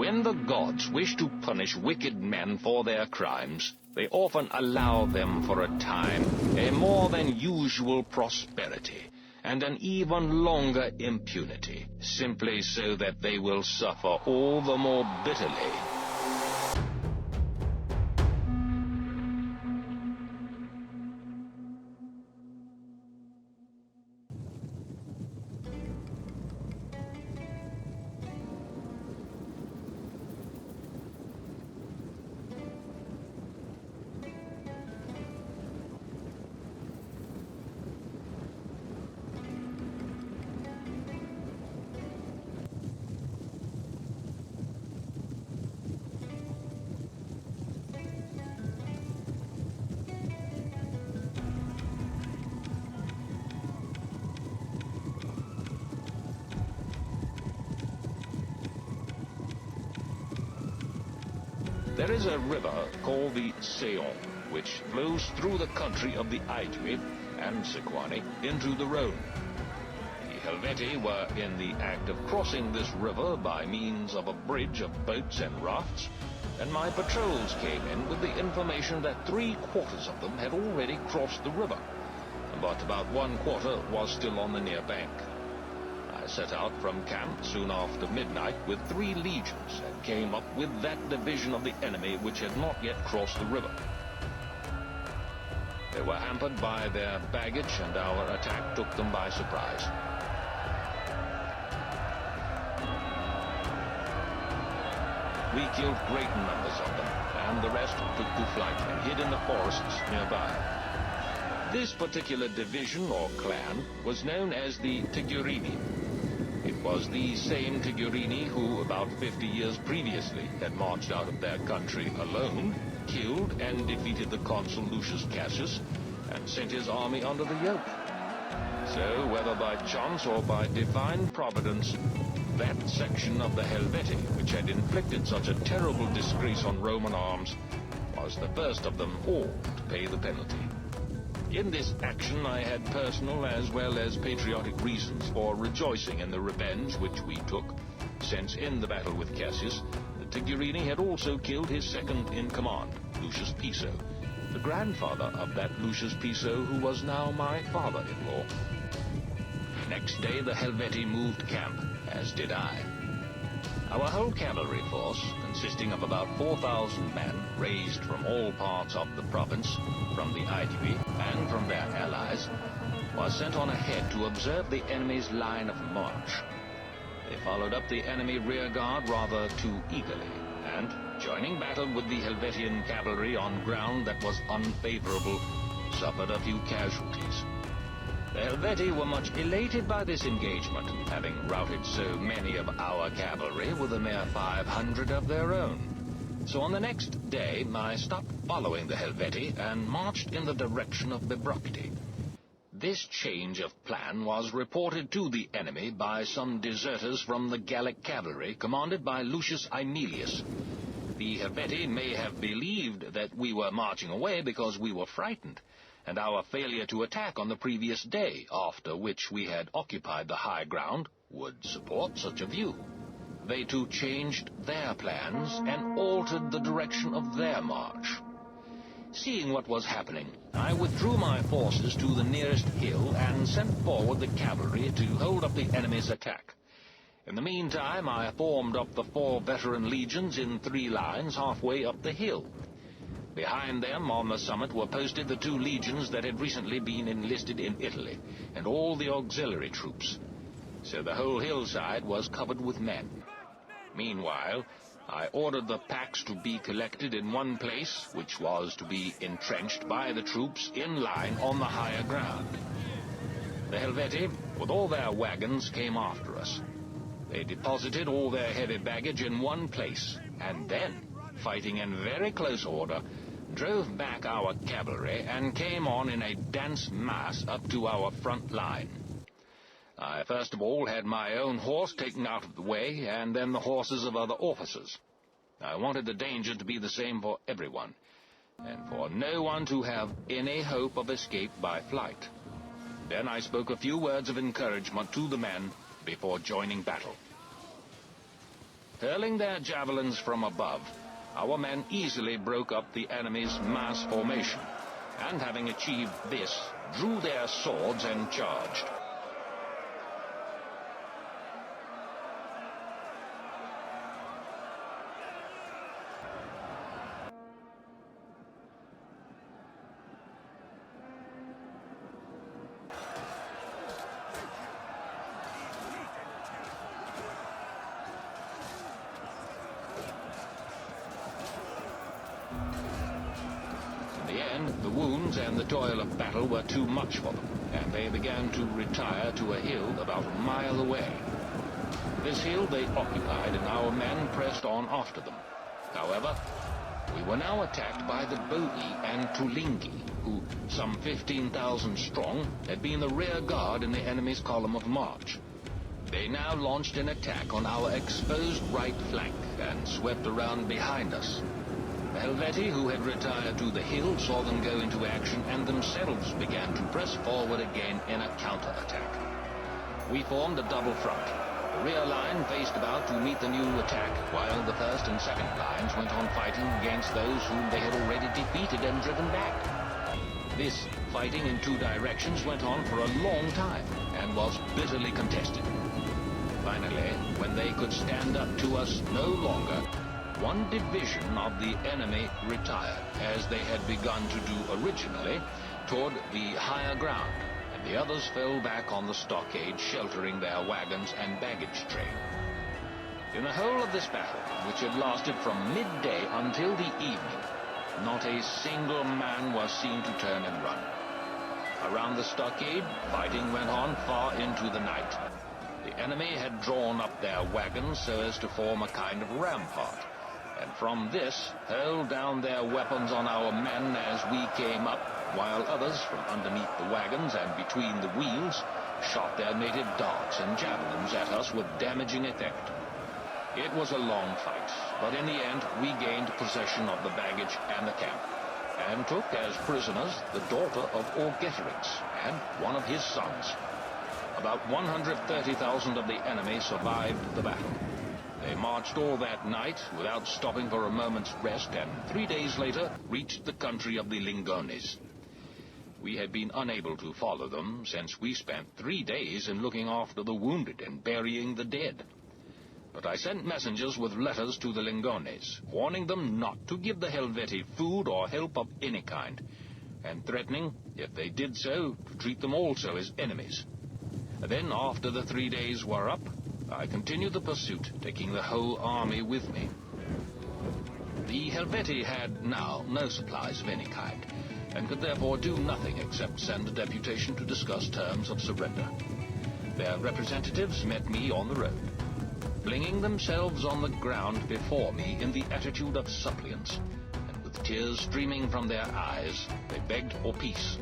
When the gods wish to punish wicked men for their crimes, they often allow them for a time a more than usual prosperity and an even longer impunity, simply so that they will suffer all the more bitterly. There is a river called the Saone, which flows through the country of the Aedui and Sequani into the Rhone. The Helvetii were in the act of crossing this river by means of a bridge of boats and rafts, and my patrols came in with the information that 3/4 of them had already crossed the river, but about 1/4 was still on the near bank. I set out from camp soon after midnight with 3 legions and came up with that division of the enemy which had not yet crossed the river. They were hampered by their baggage, and our attack took them by surprise. We killed great numbers of them, and the rest took to flight and hid in the forests nearby. This particular division or clan was known as the Tigurini. It was the same Tigurini who, about 50 years previously, had marched out of their country alone, killed and defeated the consul Lucius Cassius, and sent his army under the yoke. So, whether by chance or by divine providence, that section of the Helvetii, which had inflicted such a terrible disgrace on Roman arms, was the first of them all to pay the penalty. In this action I had personal as well as patriotic reasons for rejoicing in the revenge which we took, since in the battle with Cassius, the Tigurini had also killed his second-in-command, Lucius Piso, the grandfather of that Lucius Piso who was now my father-in-law. Next day the Helvetii moved camp, as did I. Our whole cavalry force, consisting of about 4,000 men, raised from all parts of the province, from the Aedui and from their allies, was sent on ahead to observe the enemy's line of march. They followed up the enemy rearguard rather too eagerly, and, joining battle with the Helvetian cavalry on ground that was unfavorable, suffered a few casualties. The Helvetii were much elated by this engagement, having routed so many of our cavalry with a mere 500 of their own. So on the next day I stopped following the Helvetii and marched in the direction of Bibracte. This change of plan was reported to the enemy by some deserters from the Gallic cavalry commanded by Lucius Aemilius. The Helvetii may have believed that we were marching away because we were frightened, and our failure to attack on the previous day, after which we had occupied the high ground, would support such a view. They too changed their plans and altered the direction of their march. Seeing what was happening, I withdrew my forces to the nearest hill and sent forward the cavalry to hold up the enemy's attack. In the meantime, I formed up the 4 veteran legions in 3 lines halfway up the hill. Behind them, on the summit, were posted the 2 legions that had recently been enlisted in Italy, and all the auxiliary troops. So the whole hillside was covered with men. Meanwhile, I ordered the packs to be collected in one place, which was to be entrenched by the troops in line on the higher ground. The Helvetii, with all their wagons, came after us. They deposited all their heavy baggage in one place, and then, fighting in very close order, drove back our cavalry and came on in a dense mass up to our front line. I first of all had my own horse taken out of the way, and then the horses of other officers. I wanted the danger to be the same for everyone, and for no one to have any hope of escape by flight. Then I spoke a few words of encouragement to the men before joining battle. Hurling their javelins from above, our men easily broke up the enemy's mass formation, and having achieved this, drew their swords and charged. In the end, the wounds and the toil of battle were too much for them, and they began to retire to a hill about a mile away. This hill they occupied, and our men pressed on after them. However, we were now attacked by the Boii and Tulingi, who, some 15,000 strong, had been the rear guard in the enemy's column of march. They now launched an attack on our exposed right flank and swept around behind us. The Helvetii, who had retired to the hill, saw them go into action and themselves began to press forward again in a counter-attack. We formed a double front. The rear line faced about to meet the new attack, while the first and second lines went on fighting against those whom they had already defeated and driven back. This fighting in two directions went on for a long time and was bitterly contested. Finally, when they could stand up to us no longer, one division of the enemy retired, as they had begun to do originally, toward the higher ground, and the others fell back on the stockade, sheltering their wagons and baggage train. In the whole of this battle, which had lasted from midday until the evening, not a single man was seen to turn and run. Around the stockade, fighting went on far into the night. The enemy had drawn up their wagons so as to form a kind of rampart, and from this hurled down their weapons on our men as we came up, while others from underneath the wagons and between the wheels shot their native darts and javelins at us with damaging effect. It was a long fight, but in the end we gained possession of the baggage and the camp, and took as prisoners the daughter of Orgetorix and one of his sons. About 130,000 of the enemy survived the battle. They marched all that night without stopping for a moment's rest, and 3 days later reached the country of the Lingones. We had been unable to follow them, since we spent 3 days in looking after the wounded and burying the dead. But I sent messengers with letters to the Lingones, warning them not to give the Helvetii food or help of any kind, and threatening, if they did so, to treat them also as enemies. Then, after the 3 days were up, I continued the pursuit, taking the whole army with me. The Helvetii had now no supplies of any kind, and could therefore do nothing except send a deputation to discuss terms of surrender. Their representatives met me on the road. Flinging themselves on the ground before me in the attitude of suppliants, and with tears streaming from their eyes, they begged for peace,